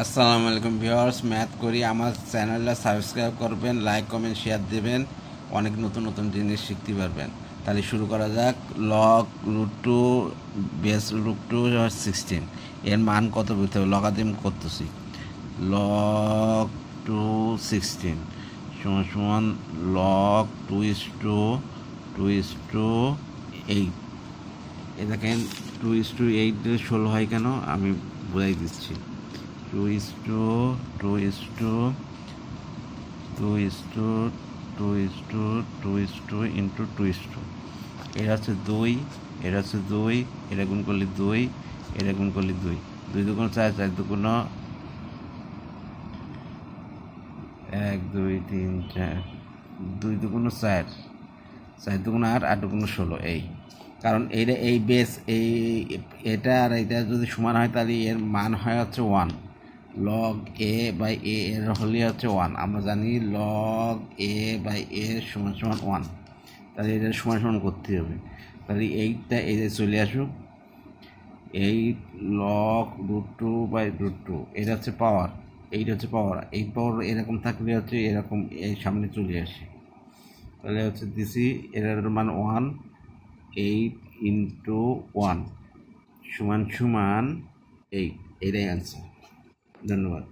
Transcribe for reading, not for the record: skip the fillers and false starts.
আসসালামু আলাইকুম viewers, math করি আমার চ্যানেলটা সাবস্ক্রাইব করবেন, লাইক কমেন্ট শেয়ার দেবেন, অনেক নতুন নতুন জিনিস শিখতে পারবেন। তাহলে শুরু করা যাক। Log root two base root two 16 এর মান কত বলতে হবে? লগারিদম করতেছি। লগ টু 16 সমান সমান লগ 2:8। এ দেখেন 2:8 দিলে 16 হয় কেন আমি বোঝাই দিচ্ছি। 2:2 ইন্টু 2:2 এটা হচ্ছে 2, এটা হচ্ছে 2, এটা গুণ করলে 2, এটা গুণ করলে 2, 2 দুগুণ 4, 4 দুগুণ 1 2 3 4, 2 দুগুণ 4, 4 দুগুণ 8, 8 দুগুণ 16। এই কারণ এইটা এই বেস এটা আর এটা যদি সমান হয় তাহলে এর মান হয় হচ্ছে 1। লগ এ বাই এ এর হলে হচ্ছে 1। আমরা জানি লগ এ বাই এ সমান সমান 1। তাহলে এটা সমান সমান করতে হবে। তাহলে এইটা এই যে চলে আসুক, 8 log root two by root two, এটা হচ্ছে পাওয়ার, এইটা হচ্ছে পাওয়ার। এই পাওয়ার এরকম থাকলে হচ্ছে এরকম এই সামনে চলে আসে। তাহলে হচ্ছে দিছি এটার মান 1, 8 ইন্টু 1 সমান সমান 8। এটাই আনসার। ধন্যবাদ।